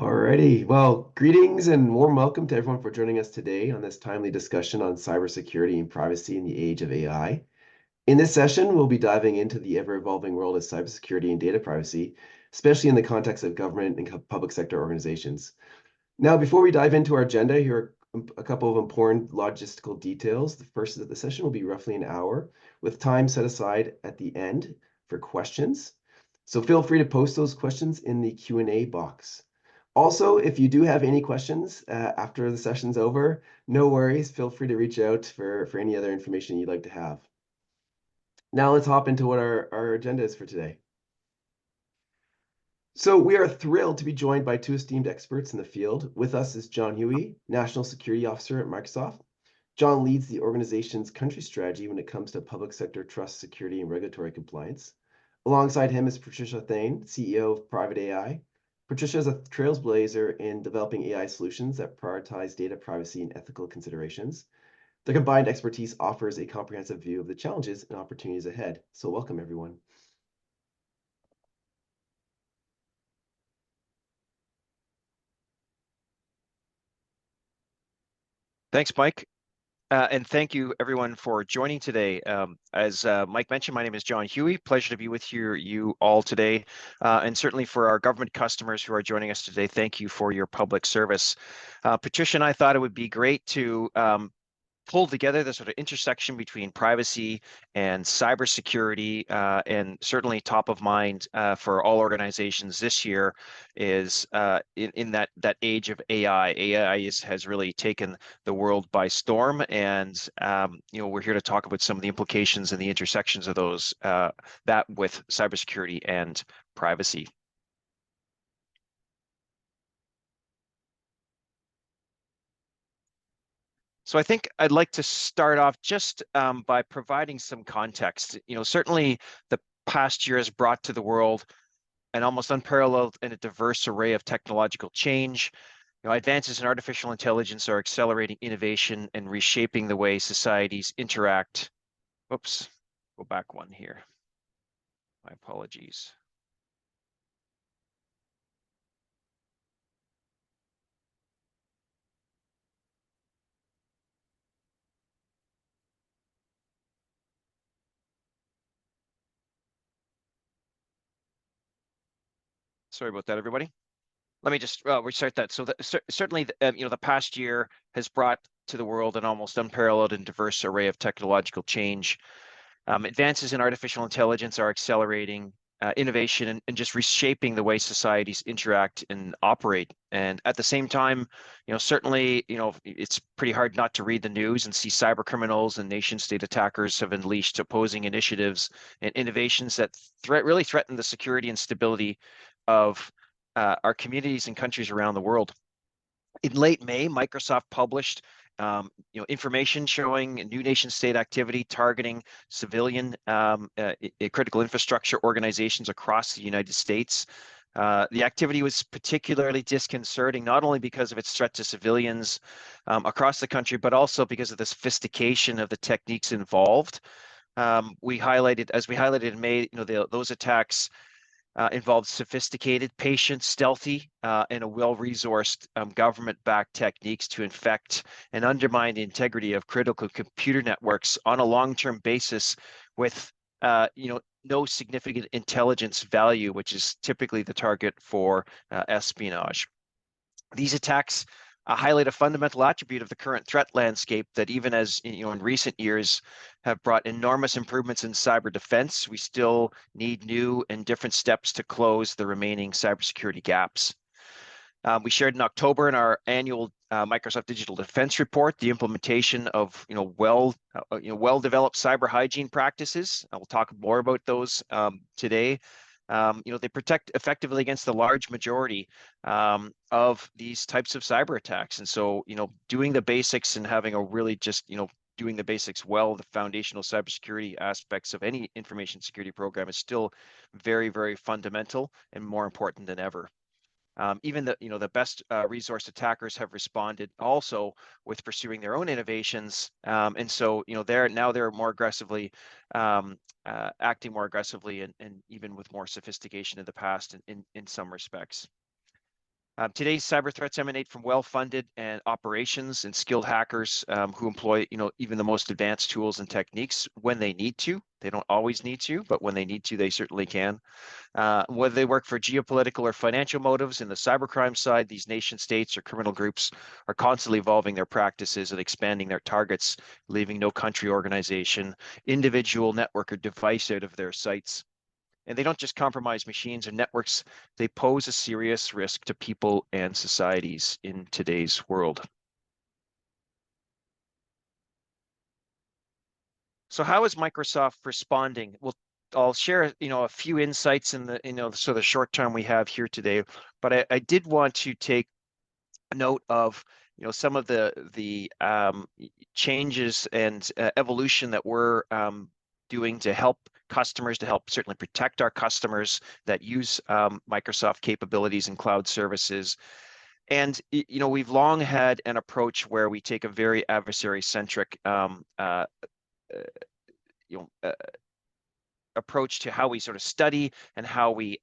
Alrighty. Well, greetings and warm welcome to everyone for joining us today on this timely discussion on cybersecurity and privacy in the age of AI. In this session, we'll be diving into the ever-evolving world of cybersecurity and data privacy, especially in the context of government and public sector organizations. Now, before we dive into our agenda, here are a couple of important logistical details. The first is that the session will be roughly an hour, with time set aside at the end for questions. So feel free to post those questions in the Q&A box. Also, if you do have any questions after the session's over, no worries. Feel free to reach out for any other information you'd like to have. Now let's hop into what our agenda is for today. So we are thrilled to be joined by two esteemed experts in the field. With us is John Hewie, National Security Officer at Microsoft. John leads the organization's country strategy when it comes to public sector trust, security, and regulatory compliance. Alongside him is Patricia Thaine, CEO of Private AI. Patricia is a trailblazer in developing AI solutions that prioritize data privacy and ethical considerations. The combined expertise offers a comprehensive view of the challenges and opportunities ahead. So welcome, everyone. Thanks, Mike. And thank you, everyone, for joining today. As Mike mentioned, my name is John Hewie. Pleasure to be with you all today. And certainly for our government customers who are joining us today, thank you for your public service. Patricia and I thought it would be great to pull together the sort of intersection between privacy and cybersecurity, and certainly top of mind for all organizations this year is in that age of AI. AI has really taken the world by storm, and we're here to talk about some of the implications and the intersections of those that with cybersecurity and privacy. So I think I'd like to start off just by providing some context. Certainly the past year has brought to the world an almost unparalleled and a diverse array of technological change. Advances in artificial intelligence are accelerating innovation and reshaping the way societies interact. Whoops, go back one here. My apologies. Sorry about that, everybody. Let me just restart that. So certainly, the past year has brought to the world an almost unparalleled and diverse array of technological change. Advances in artificial intelligence are accelerating innovation and just reshaping the way societies interact and operate. And at the same time, certainly, it's pretty hard not to read the news and see cyber criminals and nation state attackers have unleashed opposing initiatives and innovations that really threaten the security and stability of our communities and countries around the world. In late May, Microsoft published information showing new nation-state activity targeting civilian critical infrastructure organizations across the United States. The activity was particularly disconcerting, not only because of its threat to civilians across the country, but also because of the sophistication of the techniques involved. As we highlighted in May, those attacks involved sophisticated, patient, stealthy, and a well-resourced government-backed techniques to infect and undermine the integrity of critical computer networks on a long-term basis with, no significant intelligence value, which is typically the target for espionage. These attacks highlight a fundamental attribute of the current threat landscape that even as in recent years have brought enormous improvements in cyber defense, we still need new and different steps to close the remaining cybersecurity gaps. We shared in October in our annual Microsoft Digital Defense Report the implementation of well-developed cyber hygiene practices. I will talk more about those today. They protect effectively against the large majority of these types of cyber attacks. And so, doing the basics and having a really just, doing the basics well, the foundational cybersecurity aspects of any information security program is still very, very fundamental and more important than ever. Even the best resource attackers have responded also with pursuing their own innovations, and so they're more aggressively acting more aggressively and even with more sophistication in the past in some respects. Today's cyber threats emanate from well-funded and operations and skilled hackers who employ, even the most advanced tools and techniques when they need to. They don't always need to, but when they need to, they certainly can. Whether they work for geopolitical or financial motives, in the cybercrime side, these nation states or criminal groups are constantly evolving their practices and expanding their targets, leaving no country, organization, individual, network, or device out of their sights. And they don't just compromise machines or networks, they pose a serious risk to people and societies in today's world. So how is Microsoft responding? Well, I'll share, a few insights in the, so the short time we have here today, but I did want to take note of, some of the changes and evolution that we're doing to help customers, to help certainly protect our customers that use Microsoft capabilities and cloud services. And we've long had an approach where we take a very adversary-centric approach to how we sort of study and how we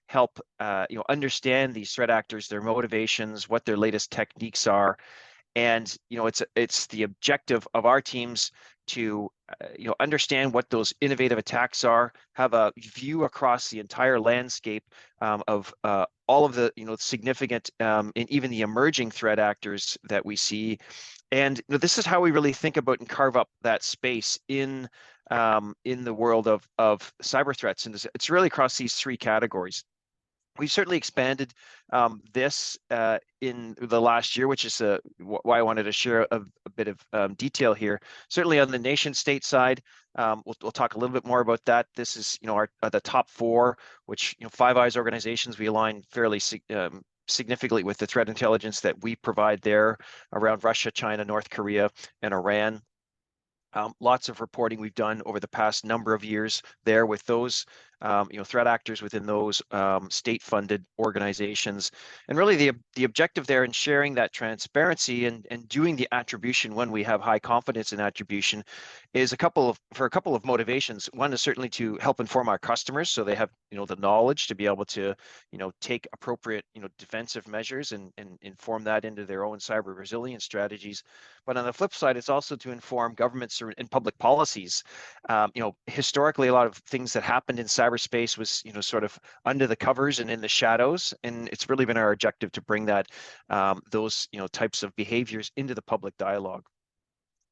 help understand these threat actors, their motivations, what their latest techniques are. And it's the objective of our teams to understand what those innovative attacks are, have a view across the entire landscape of all of the significant and even the emerging threat actors that we see. And this is how we really think about and carve up that space in the world of cyber threats. And it's really across these three categories. We've certainly expanded this in the last year, which is why I wanted to share a bit of detail here. Certainly on the nation state side, we'll talk a little bit more about that. This is the top four, which Five Eyes organizations, we align fairly significantly with the threat intelligence that we provide there around Russia, China, North Korea, and Iran. Lots of reporting we've done over the past number of years there with those threat actors within those state-funded organizations. And really the objective there in sharing that transparency and doing the attribution when we have high confidence in attribution is for a couple of motivations. One is certainly to help inform our customers so they have the knowledge to be able to take appropriate defensive measures and inform that into their own cyber resilience strategies. But on the flip side, it's also to inform governments and public policies. Historically, a lot of things that happened in cyberspace was sort of under the covers and in the shadows, and it's really been our objective to bring that those types of behaviors into the public dialogue.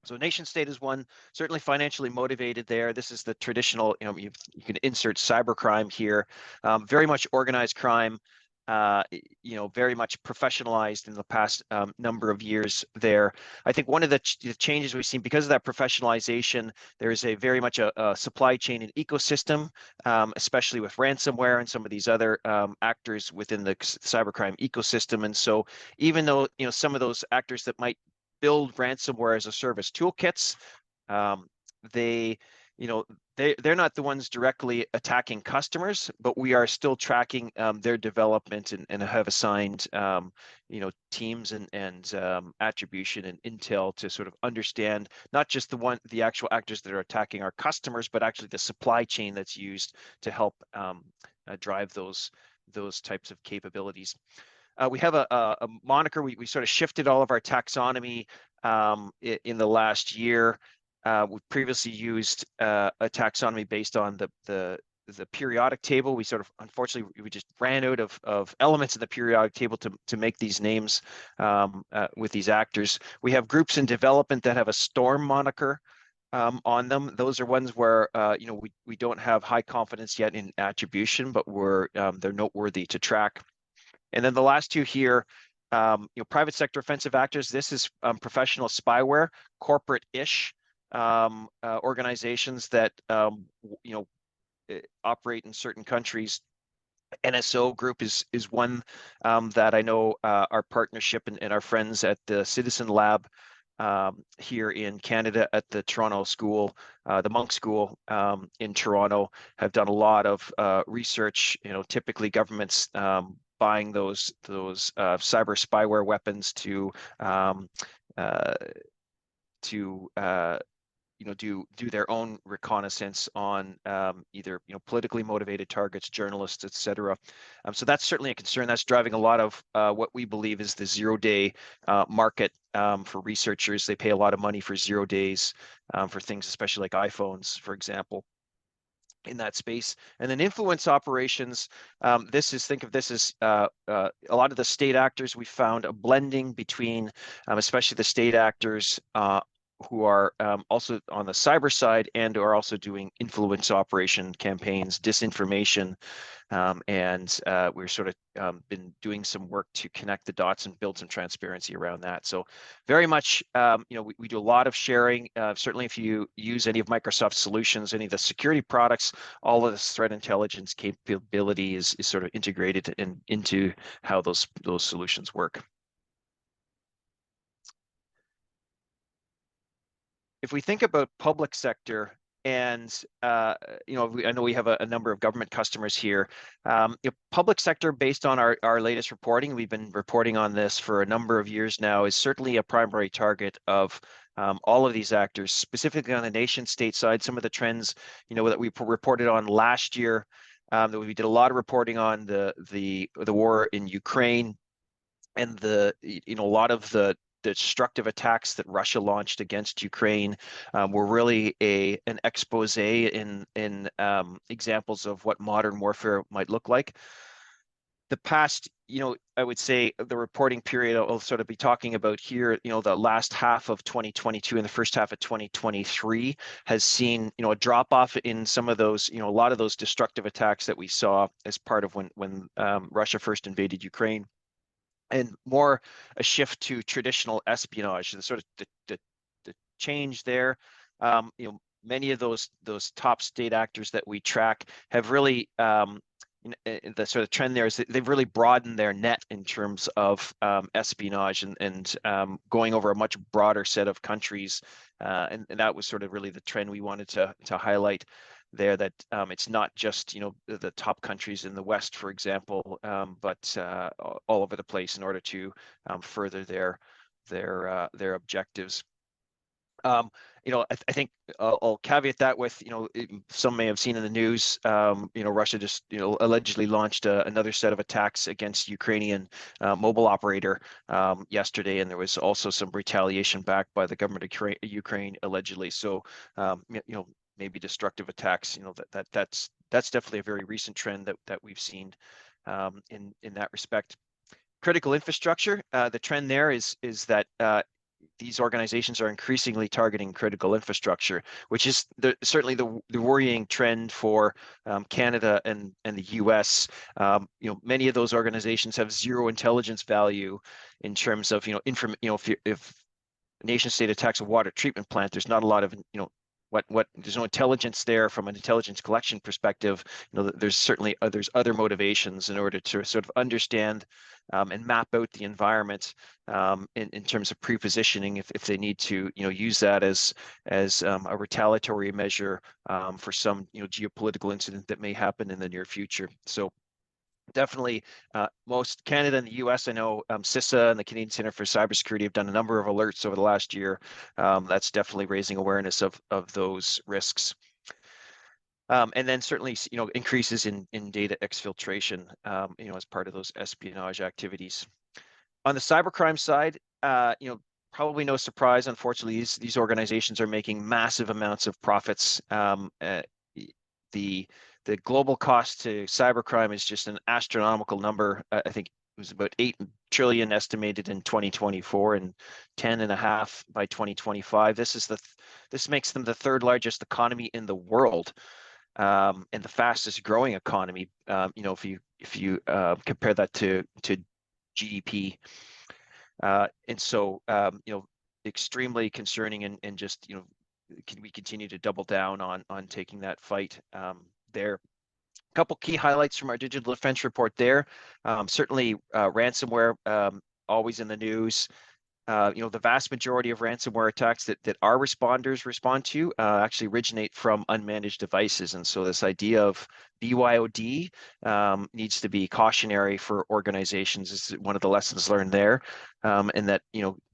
So nation state is one, certainly financially motivated there. This is the traditional, you can insert cybercrime here, very much organized crime, very much professionalized in the past number of years there. I think one of the changes we've seen because of that professionalization, there is a very much a supply chain and ecosystem, especially with ransomware and some of these other actors within the cybercrime ecosystem. And so even though, some of those actors that might build ransomware as a service toolkits, they're not the ones directly attacking customers, but we are still tracking their development and have assigned teams and attribution and intel to sort of understand not just the actual actors that are attacking our customers, but actually the supply chain that's used to help drive those types of capabilities. We have a moniker. We sort of shifted all of our taxonomy in the last year. We previously used a taxonomy based on the periodic table. We sort of, unfortunately, we just ran out of elements in the periodic table to make these names with these actors. We have groups in development that have a STORM moniker on them. Those are ones where we don't have high confidence yet in attribution, but they're noteworthy to track. And then the last two here, private sector offensive actors. This is professional spyware, corporate-ish organizations that operate in certain countries. NSO Group is one that I know our partnership and our friends at the Citizen Lab here in Canada at the Toronto School, the Monk School in Toronto, have done a lot of research. Typically governments buying those cyber spyware weapons to do their own reconnaissance on either politically motivated targets, journalists, etc. So that's certainly a concern. That's driving a lot of what we believe is the zero-day market for researchers. They pay a lot of money for 0 days for things, especially like iPhones, for example, in that space. And then influence operations, think of this as a lot of the state actors. We found a blending between especially the state actors who are also on the cyber side and are also doing influence operation campaigns, disinformation, and we're sort of been doing some work to connect the dots and build some transparency around that. So very much, we do a lot of sharing. Certainly if you use any of Microsoft's solutions, any of the security products, all of this threat intelligence capability is sort of integrated into how those solutions work. If we think about public sector, and I know we have a number of government customers here. Public sector, based on our latest reporting, we've been reporting on this for a number of years now, is certainly a primary target of all of these actors, specifically on the nation state side. Some of the trends, that we reported on last year, that we did a lot of reporting on the war in Ukraine, and a lot of the destructive attacks that Russia launched against Ukraine were really an expose in examples of what modern warfare might look like. The past, I would say the reporting period I'll sort of be talking about here, the last half of 2022 and the first half of 2023 has seen, a drop off in some of those, a lot of those destructive attacks that we saw as part of when Russia first invaded Ukraine, and more a shift to traditional espionage. The sort of the change there, many of those top state actors that we track have really the sort of trend there is that they've really broadened their net in terms of espionage and going over a much broader set of countries, and that was sort of really the trend we wanted to highlight there, that it's not just the top countries in the West, for example, but all over the place in order to further their objectives. I think I'll caveat that with, some may have seen in the news, Russia just, allegedly launched another set of attacks against Ukrainian mobile operator yesterday, and there was also some retaliation back by the government of Ukraine allegedly. So, maybe destructive attacks, that's definitely a very recent trend that we've seen in that respect. Critical infrastructure, the trend there is that these organizations are increasingly targeting critical infrastructure, which is certainly the worrying trend for Canada and the US. Many of those organizations have zero intelligence value in terms of, if a nation state attacks a water treatment plant, there's not a lot of, there's no intelligence there from an intelligence collection perspective. There's certainly there's other motivations in order to sort of understand and map out the environment in terms of pre-positioning, if they need to use that as a retaliatory measure for some geopolitical incident that may happen in the near future. So definitely, most Canada and the US, I know CISA and the Canadian Centre for Cybersecurity have done a number of alerts over the last year. That's definitely raising awareness of those risks. And then certainly, increases in data exfiltration, as part of those espionage activities. On the cybercrime side, probably no surprise, unfortunately, these organizations are making massive amounts of profits. The global cost to cybercrime is just an astronomical number. I think it was about 8 trillion estimated in 2024 and 10.5 by 2025. This makes them the third largest economy in the world, and the fastest growing economy. If you compare that to GDP, and so extremely concerning, and just we continue to double down on taking that fight there. A couple key highlights from our digital defense report there. Certainly ransomware, always in the news. The vast majority of ransomware attacks that our responders respond to actually originate from unmanaged devices. And so this idea of BYOD needs to be cautionary for organizations. Is one of the lessons learned there, and that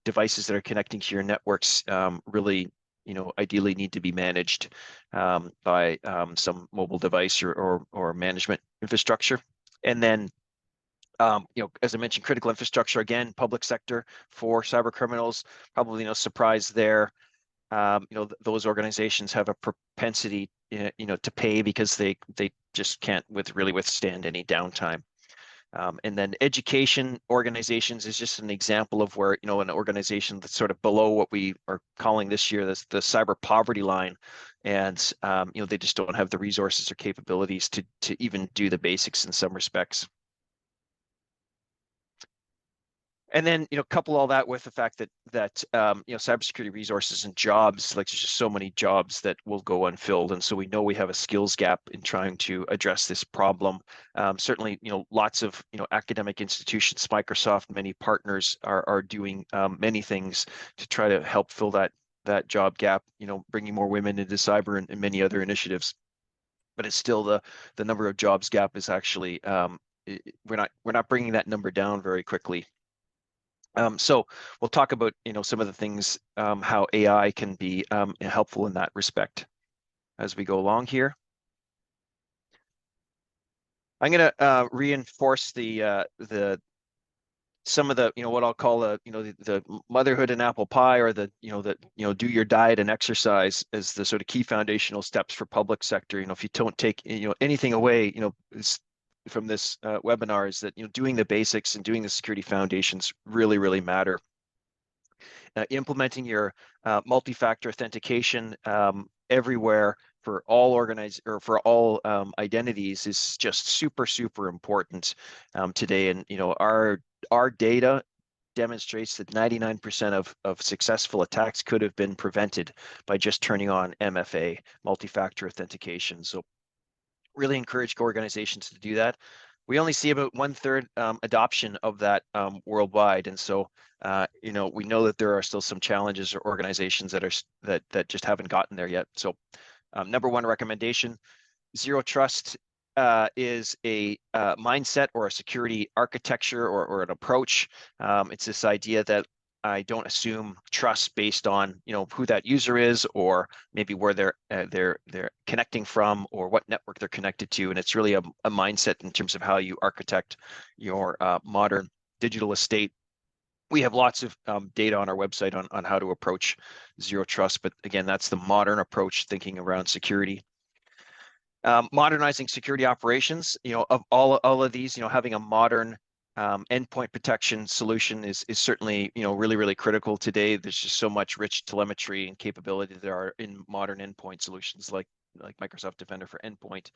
devices that are connecting to your networks really ideally need to be managed by some mobile device or management infrastructure. And then as I mentioned, critical infrastructure, again, public sector for cyber criminals, probably no surprise there. Those organizations have a propensity, to pay because they just can't really withstand any downtime. And then education organizations is just an example of where, an organization that's sort of below what we are calling this year the cyber poverty line. And, they just don't have the resources or capabilities to even do the basics in some respects. And then, couple all that with the fact that cybersecurity resources and jobs, like there's just so many jobs that will go unfilled. And so we know we have a skills gap in trying to address this problem. Certainly, lots of, academic institutions, Microsoft, many partners are doing many things to try to help fill that job gap, bringing more women into cyber and many other initiatives. But it's still the number of jobs gap is actually, we're not bringing that number down very quickly. So we'll talk about, some of the things, how AI can be helpful in that respect as we go along here. I'm going to reinforce some of the, what I'll call the motherhood and apple pie, or do your diet and exercise as the sort of key foundational steps for public sector. If you don't take, anything away, from this webinar, is that, doing the basics and doing the security foundations really, really matter. Implementing your multi-factor authentication everywhere for all identities is just super, super important today. And our data demonstrates that 99% of successful attacks could have been prevented by just turning on MFA, multi-factor authentication. So really encourage organizations to do that. We only see about 1/3 adoption of that worldwide, and so we know that there are still some challenges or organizations that just haven't gotten there yet. So number one recommendation: zero trust is a mindset or a security architecture or an approach. It's this idea that I don't assume trust based on who that user is, or maybe where they're connecting from, or what network they're connected to. And it's really a mindset in terms of how you architect your modern digital estate. We have lots of data on our website on how to approach zero trust, but again, that's the modern approach thinking around security. Modernizing security operations, of all of these, having a modern endpoint protection solution is certainly, really, really critical today. There's just so much rich telemetry and capability there are in modern endpoint solutions like Microsoft Defender for Endpoint,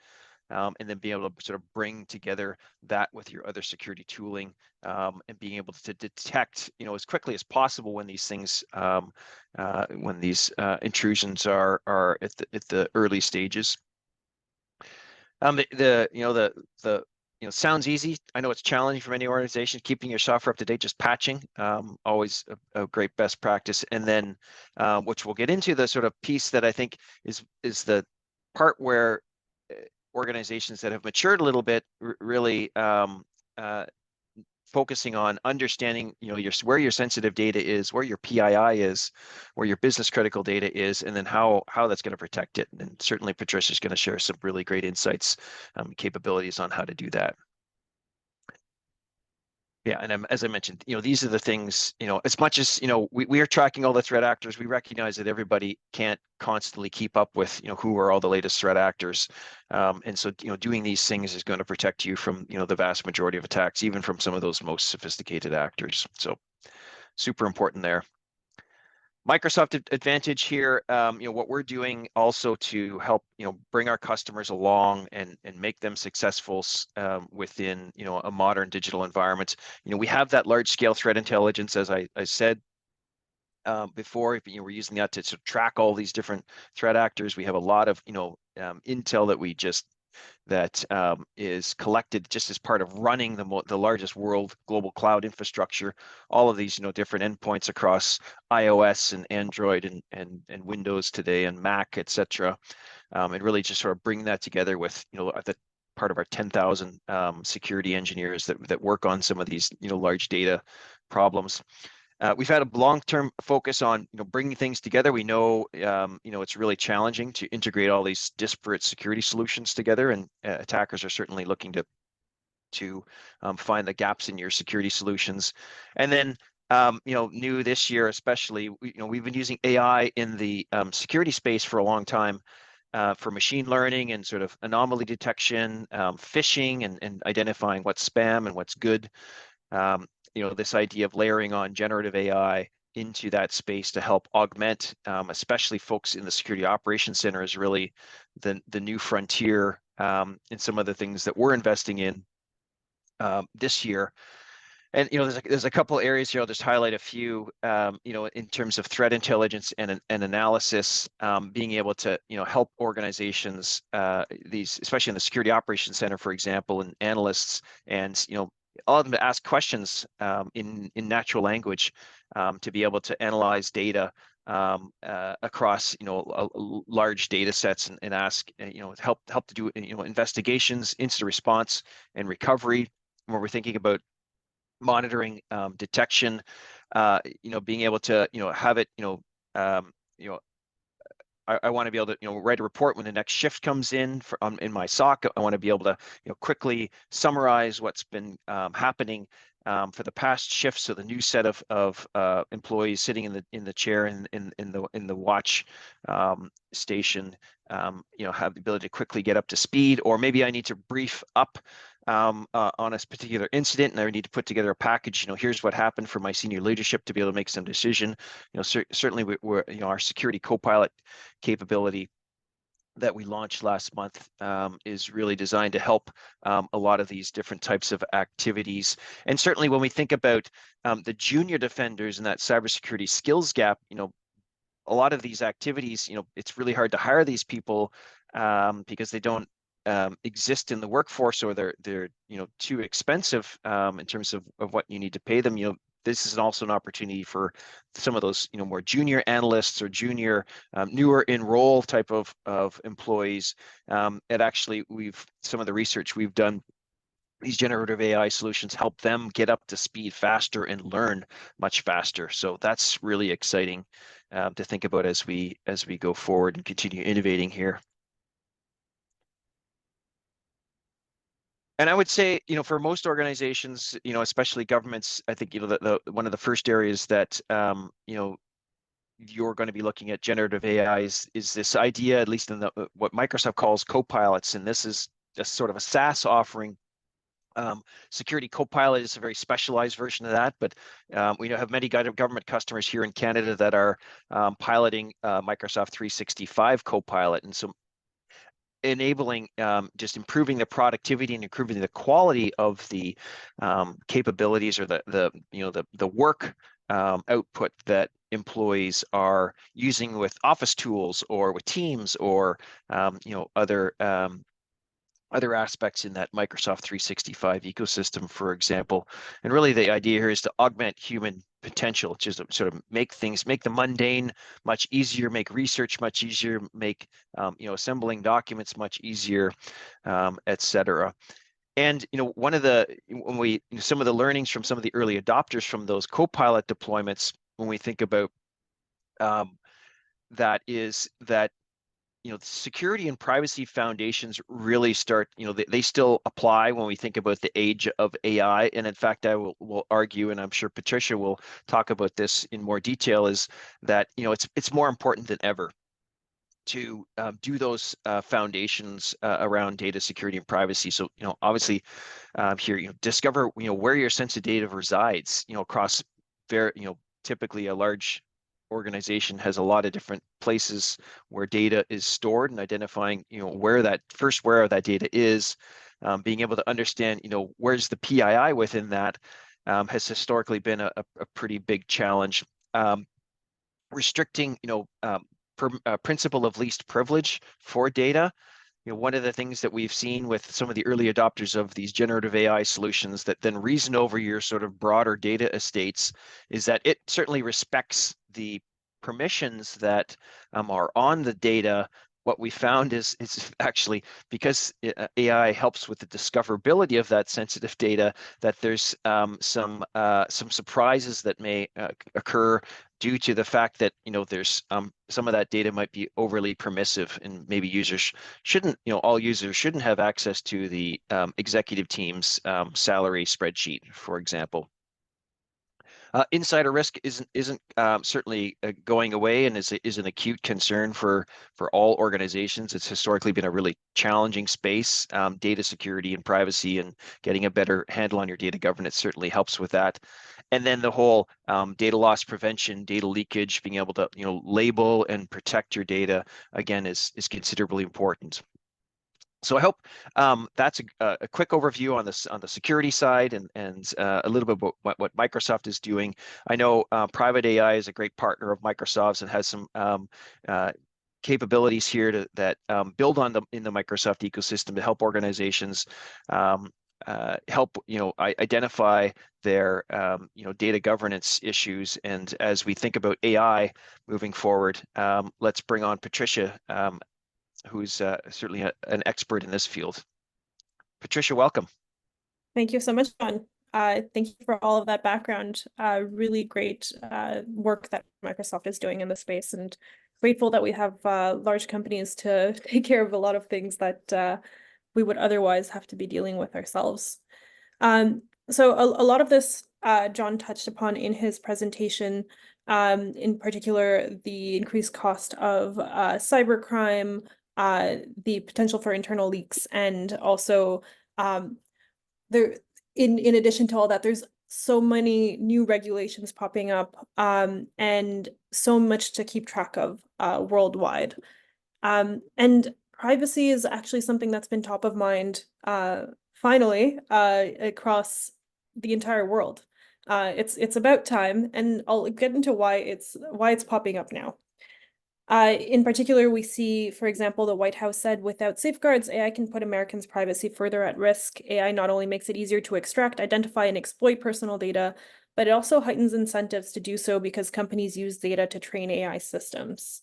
and then being able to sort of bring together that with your other security tooling, and being able to detect, as quickly as possible when these things, when these intrusions are at the early stages. Sounds easy. I know it's challenging for many organizations, keeping your software up to date, just patching, always a great best practice. And then, which we'll get into, the sort of piece that I think is the part where organizations that have matured a little bit really focusing on understanding, where your sensitive data is, where your PII is, where your business critical data is, and then how that's going to protect it. And certainly Patricia is going to share some really great insights, capabilities on how to do that. Yeah, and as I mentioned, these are the things, as much as, we are tracking all the threat actors, we recognize that everybody can't constantly keep up with, who are all the latest threat actors. And so, doing these things is going to protect you from, the vast majority of attacks, even from some of those most sophisticated actors. So super important there. Microsoft Advantage here, what we're doing also to help, bring our customers along and make them successful within, a modern digital environment. We have that large scale threat intelligence, as I said before. We're using that to track all these different threat actors. We have a lot of, intel that is collected just as part of running the largest world global cloud infrastructure. All of these, different endpoints across iOS and Android and Windows today and Mac, etc. And really just sort of bring that together with, the part of our 10,000 security engineers that work on some of these, large data problems. We've had a long-term focus on bringing things together. We know it's really challenging to integrate all these disparate security solutions together, and attackers are certainly looking to find the gaps in your security solutions. And then new this year especially, we've been using AI in the security space for a long time. For machine learning and sort of anomaly detection, phishing, and identifying what's spam and what's good. This idea of layering on generative AI into that space to help augment, especially folks in the security operations center, is really the new frontier in some of the things that we're investing in this year. And there's a couple areas here. I'll just highlight a few. In terms of threat intelligence and analysis, being able to help organizations, these especially in the security operations center, for example, and analysts, and all of them to ask questions in natural language to be able to analyze data across large data sets and ask help to do investigations, instant response, and recovery. Where we're thinking about monitoring, detection, being able to have it I want to be able to write a report when the next shift comes in in my SOC. I want to be able to quickly summarize what's been happening for the past shift. So the new set of employees sitting in the chair in the watch station, have the ability to quickly get up to speed, or maybe I need to brief up on a particular incident, and I need to put together a package. Here's what happened for my senior leadership to be able to make some decision. Certainly we're our security co-pilot capability that we launched last month is really designed to help a lot of these different types of activities. And certainly when we think about the junior defenders and that cybersecurity skills gap, a lot of these activities, it's really hard to hire these people because they don't exist in the workforce, or they're too expensive in terms of what you need to pay them. This is also an opportunity for some of those more junior analysts or junior newer in-role type of employees. And actually, some of the research we've done, these generative AI solutions help them get up to speed faster and learn much faster. So that's really exciting to think about as we go forward and continue innovating here. And I would say, for most organizations, especially governments, I think, the one of the first areas that, you're going to be looking at generative AI is this idea, at least in what Microsoft calls copilots. And this is just sort of a SaaS offering. Security Copilot is a very specialized version of that, but we have many government customers here in Canada that are piloting Microsoft 365 Copilot. And so enabling just improving the productivity and improving the quality of the capabilities, or the work output that employees are using with Office tools or with Teams, or other aspects in that Microsoft 365 ecosystem, for example. And really the idea here is to augment human potential, just sort of make the mundane much easier, make research much easier, make assembling documents much easier, etc. And some of the learnings from some of the early adopters from those Copilot deployments, when we think about that, is that security and privacy foundations really start, they still apply when we think about the age of AI. And in fact, I will argue, and I'm sure Patricia will talk about this in more detail, is that, it's more important than ever to do those foundations around data security and privacy. So, obviously here, discover, where your sensitive data resides, across typically a large organization has a lot of different places where data is stored, and identifying where that data is, being able to understand where's the PII within that, has historically been a pretty big challenge. Restricting principle of least privilege for data. One of the things that we've seen with some of the early adopters of these generative AI solutions that then reason over your sort of broader data estates is that it certainly respects the permissions that are on the data, what we found is actually, because AI helps with the discoverability of that sensitive data, that there's some surprises that may occur due to the fact that there's some of that data might be overly permissive, and maybe users shouldn't, all users shouldn't have access to the executive team's salary spreadsheet, for example. Insider risk isn't certainly going away, and is an acute concern for all organizations. It's historically been a really challenging space. Data security and privacy, and getting a better handle on your data governance certainly helps with that. And then the whole data loss prevention, data leakage, being able to label and protect your data, again, is considerably important. So I hope that's a quick overview on the security side, and a little bit about what Microsoft is doing. I know Private AI is a great partner of Microsoft's and has some capabilities here that build on in the Microsoft ecosystem to help organizations help identify their data governance issues. And as we think about AI moving forward, let's bring on Patricia, who's certainly an expert in this field. Patricia, welcome. Thank you so much, John. Thank you for all of that background. Really great work that Microsoft is doing in the space, and grateful that we have large companies to take care of a lot of things that we would otherwise have to be dealing with ourselves. So a lot of this John touched upon in his presentation, in particular, the increased cost of cybercrime, the potential for internal leaks, and also there, in addition to all that, there's so many new regulations popping up, and so much to keep track of worldwide. And privacy is actually something that's been top of mind, finally, across the entire world. It's about time, and I'll get into why it's popping up now. In particular, we see, for example, the White House said, without safeguards, AI can put Americans' privacy further at risk. AI not only makes it easier to extract, identify, and exploit personal data, but it also heightens incentives to do so because companies use data to train AI systems.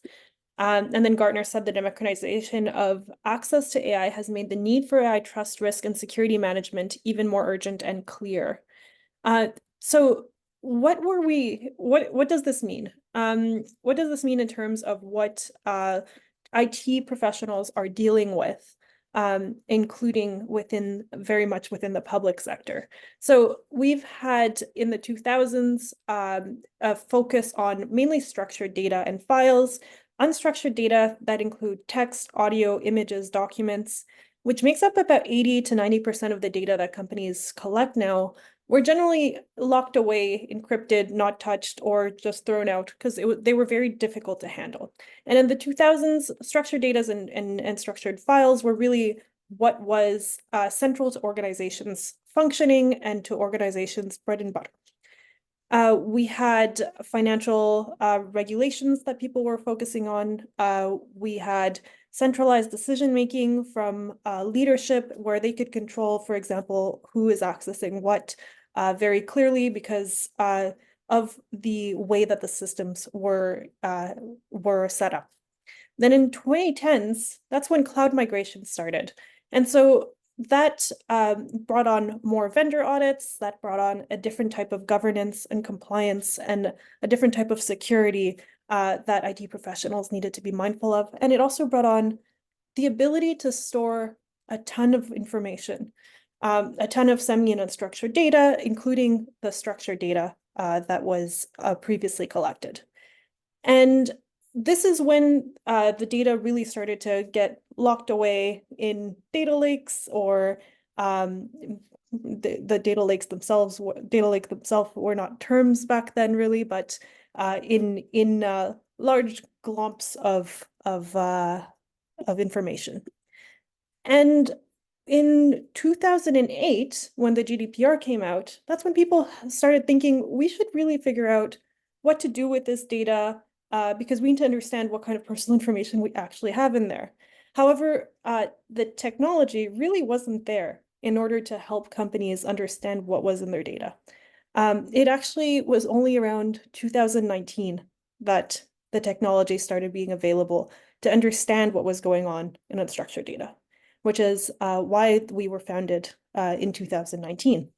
And then Gartner said the democratization of access to AI has made the need for AI trust, risk, and security management even more urgent and clear. So what does this mean? What does this mean in terms of what IT professionals are dealing with, including very much within the public sector? So we've had in the 2000s a focus on mainly structured data and files, unstructured data that include text, audio, images, documents, which makes up about 80 to 90% of the data that companies collect now. Were generally locked away, encrypted, not touched, or just thrown out because they were very difficult to handle. And in the 2000s, structured data and structured files were really what was central to organizations' functioning and to organizations' bread and butter. We had financial regulations that people were focusing on. We had centralized decision-making from leadership where they could control, for example, who is accessing what very clearly because of the way that the systems were set up. Then in 2010s, that's when cloud migration started. And so that brought on more vendor audits, that brought on a different type of governance and compliance and a different type of security that IT professionals needed to be mindful of. And it also brought on the ability to store a ton of information, a ton of semi and unstructured data, including the structured data that was previously collected. And this is when the data really started to get locked away in data lakes, or the data lakes themselves. Data lake themselves were not terms back then, really, but in large glomps of information. And in 2008, when the GDPR came out, that's when people started thinking we should really figure out what to do with this data, because we need to understand what kind of personal information we actually have in there. However, the technology really wasn't there in order to help companies understand what was in their data. It actually was only around 2019 that the technology started being available to understand what was going on in unstructured data, which is why we were founded in 2019.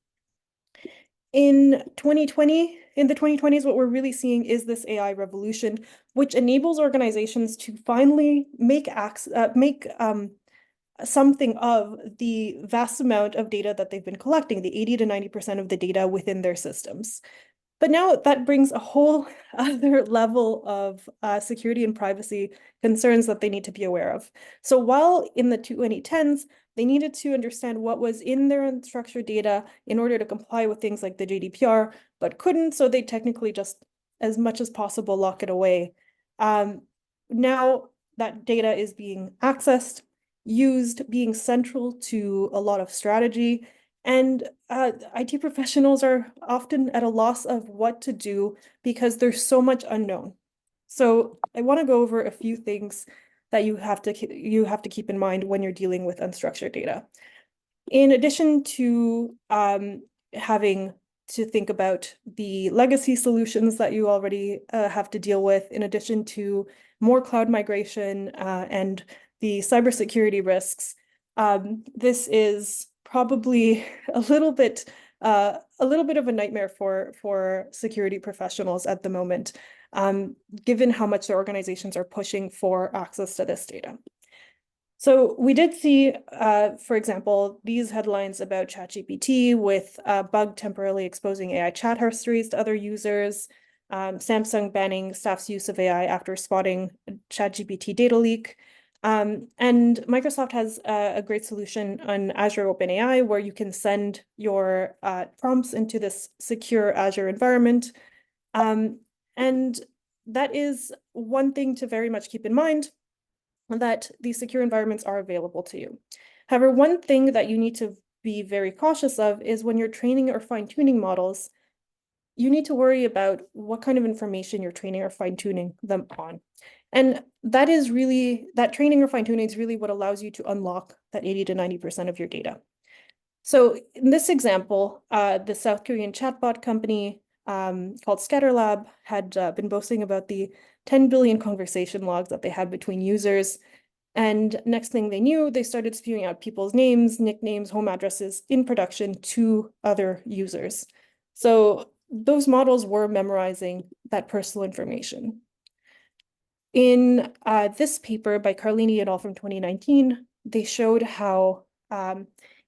In the 2020s, what we're really seeing is this AI revolution, which enables organizations to finally make something of the vast amount of data that they've been collecting, the 80 to 90% of the data within their systems. But now that brings a whole other level of security and privacy concerns that they need to be aware of. So while in the 2010s, they needed to understand what was in their unstructured data in order to comply with things like the GDPR, but couldn't, so they technically just, as much as possible, lock it away. Now that data is being accessed, used, being central to a lot of strategy, and IT professionals are often at a loss of what to do because there's so much unknown. So I want to go over a few things that you have to keep in mind when you're dealing with unstructured data. In addition to having to think about the legacy solutions that you already have to deal with, in addition to more cloud migration and the cybersecurity risks, this is probably a little bit of a nightmare for security professionals at the moment, given how much their organizations are pushing for access to this data. So we did see, for example, these headlines about ChatGPT with bug temporarily exposing AI chat histories to other users, Samsung banning staff's use of AI after spotting ChatGPT data leak. And Microsoft has a great solution on Azure OpenAI where you can send your prompts into this secure Azure environment. And that is one thing to very much keep in mind, that these secure environments are available to you. However, one thing that you need to be very cautious of is when you're training or fine-tuning models, you need to worry about what kind of information you're training or fine-tuning them on. And that training or fine-tuning is really what allows you to unlock that 80 to 90% of your data. So in this example, the South Korean chatbot company called Scatterlab had been boasting about the 10 billion conversation logs that they had between users. And next thing they knew, they started spewing out people's names, nicknames, home addresses in production to other users. So those models were memorizing that personal information. In this paper by Carlini et al. From 2019, they showed how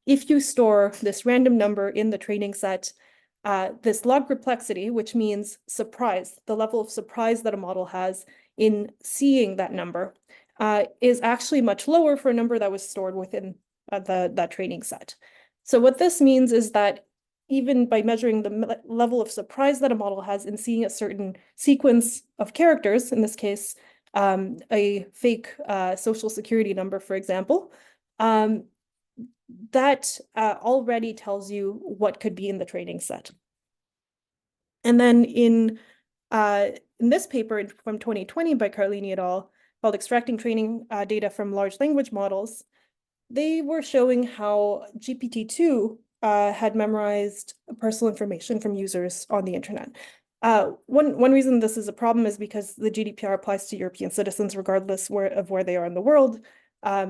if you store this random number in the training set, this log perplexity, which means surprise, the level of surprise that a model has in seeing that number, is actually much lower for a number that was stored within that training set. So what this means is that even by measuring the level of surprise that a model has in seeing a certain sequence of characters, in this case, a fake social security number, for example, that already tells you what could be in the training set. And then in this paper from 2020 by Carlini et al. Called Extracting Training Data from Large Language Models, they were showing how GPT-2 had memorized personal information from users on the internet. One reason this is a problem is because the GDPR applies to European citizens regardless of where they are in the world. And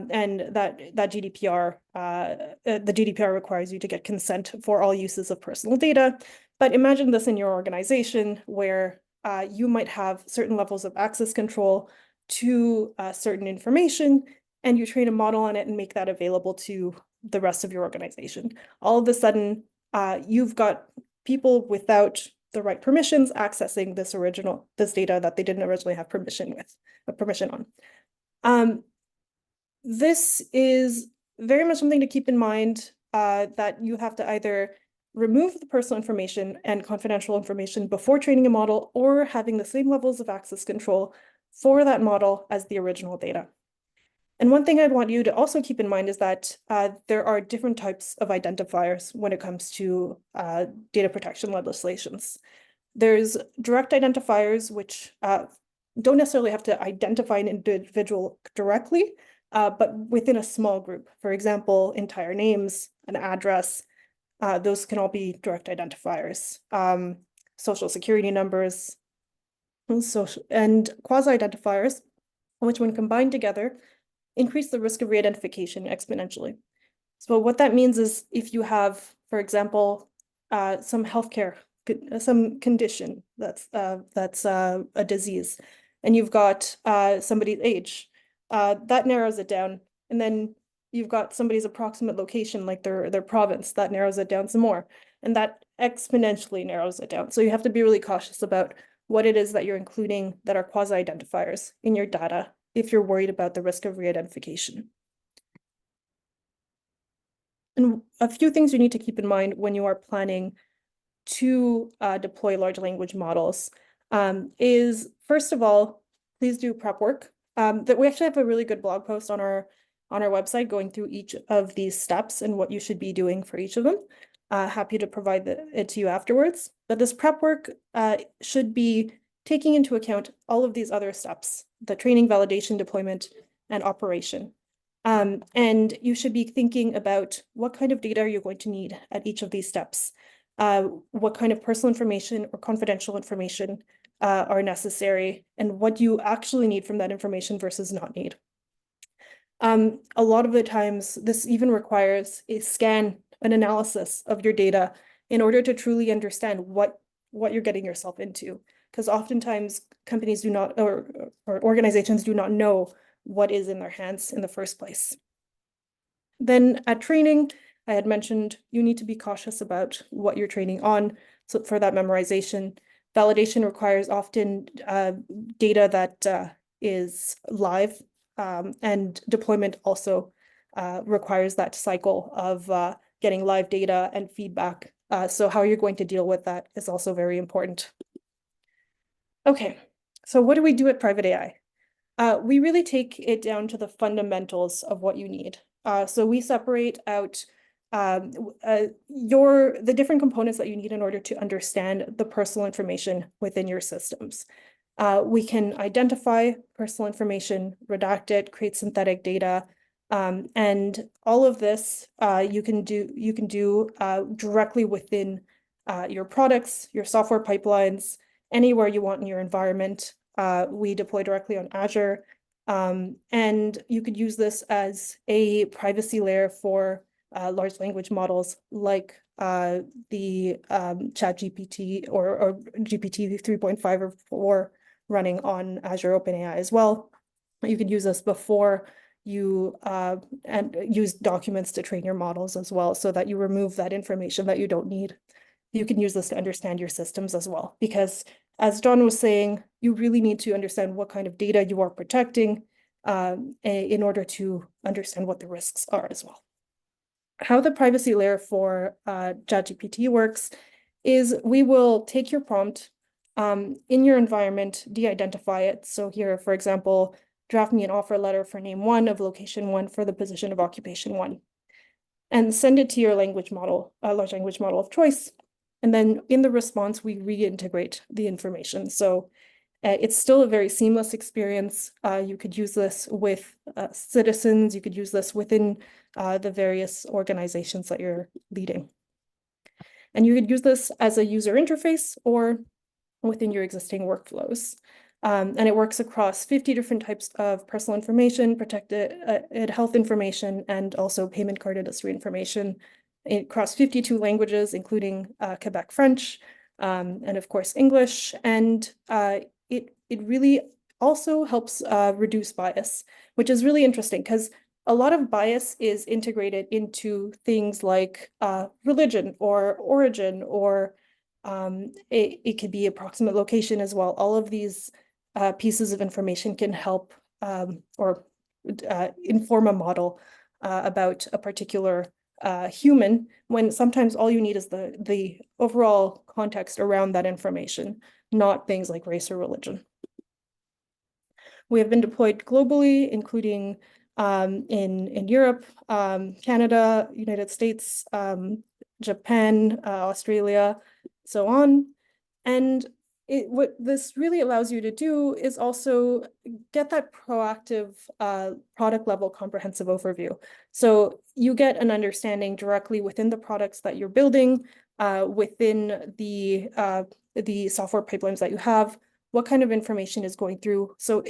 that GDPR, the GDPR requires you to get consent for all uses of personal data. But imagine this in your organization where you might have certain levels of access control to certain information, and you train a model on it and make that available to the rest of your organization. All of a sudden, you've got people without the right permissions accessing this data that they didn't originally have permission on. This is very much something to keep in mind, that you have to either remove the personal information and confidential information before training a model or having the same levels of access control for that model as the original data. And one thing I'd want you to also keep in mind is that there are different types of identifiers when it comes to data protection legislations. There's direct identifiers, which don't necessarily have to identify an individual directly, but within a small group. For example, entire names, an address, those can all be direct identifiers. Social security numbers, and quasi-identifiers which when combined together, increase the risk of re-identification exponentially. So what that means is if you have, for example, some healthcare, some condition that's a disease, and you've got somebody's age, that narrows it down. And then you've got somebody's approximate location, like their province, that narrows it down some more. And that exponentially narrows it down. So you have to be really cautious about what it is that you're including that are quasi-identifiers in your data if you're worried about the risk of re-identification. And a few things you need to keep in mind when you are planning to deploy large language models is, first of all, please do prep work. That we actually have a really good blog post on our website going through each of these steps and what you should be doing for each of them. Happy to provide it to you afterwards. But this prep work should be taking into account all of these other steps: the training, validation, deployment, and operation. And you should be thinking about what kind of data you're going to need at each of these steps. What kind of personal information or confidential information are necessary, and what you actually need from that information versus not need. A lot of the times, this even requires a scan, an analysis of your data in order to truly understand what you're getting yourself into. Because oftentimes companies do not, or organizations do not know what is in their hands in the first place. Then at training, I had mentioned you need to be cautious about what you're training on. So for that memorization, validation requires often data that is live, and deployment also requires that cycle of getting live data and feedback. So how you're going to deal with that is also very important. Okay, so what do we do at Private AI? We really take it down to the fundamentals of what you need. So we separate out the different components that you need in order to understand the personal information within your systems. We can identify personal information, redact it, create synthetic data, and all of this you can do directly within your products, your software pipelines, anywhere you want in your environment. We deploy directly on Azure, and you could use this as a privacy layer for large language models like the ChatGPT or GPT 3.5 or 4 running on Azure OpenAI as well. You could use this before you and use documents to train your models as well, so that you remove that information that you don't need. You can use this to understand your systems as well, because as John was saying, you really need to understand what kind of data you are protecting in order to understand what the risks are as well. How the privacy layer for ChatGPT works is we will take your prompt in your environment, de-identify it. So here, for example, draft me an offer letter for name 1 of location 1 for the position of occupation 1, and send it to your language model, large language model of choice. And then in the response, we reintegrate the information. So it's still a very seamless experience. You could use this with citizens. You could use this within the various organizations that you're leading. And you could use this as a user interface or within your existing workflows. And it works across 50 different types of personal information, protected health information, and also payment card industry information across 52 languages, including Quebec French, and of course English. And it really also helps reduce bias, which is really interesting because a lot of bias is integrated into things like religion or origin, or it could be approximate location as well. All of these pieces of information can help or inform a model about a particular human, when sometimes all you need is the overall context around that information, not things like race or religion. We have been deployed globally, including in Europe, Canada, United States, Japan, Australia, so on. And what this really allows you to do is also get that proactive product level comprehensive overview. So you get an understanding directly within the products that you're building, within the software pipelines that you have, what kind of information is going through. So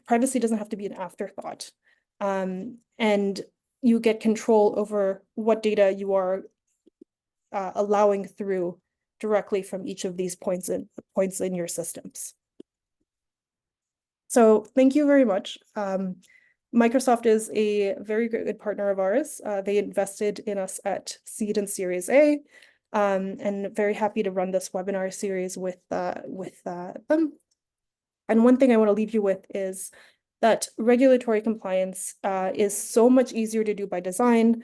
privacy doesn't have to be an afterthought. And you get control over what data you are allowing through directly from each of these points in your systems. So thank you very much. Microsoft is a very good partner of ours. They invested in us at Seed and Series A, and very happy to run this webinar series with them. And one thing I want to leave you with is that regulatory compliance is so much easier to do by design,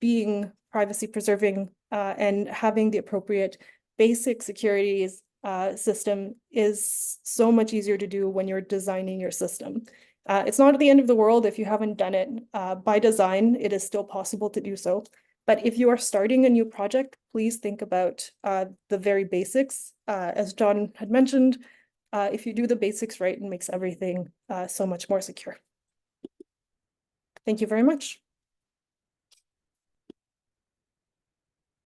being privacy preserving and having the appropriate basic securities system is so much easier to do when you're designing your system. It's not the end of the world if you haven't done it by design. It is still possible to do so. But if you are starting a new project, please think about the very basics. As John had mentioned, if you do the basics right, it makes everything so much more secure. Thank you very much.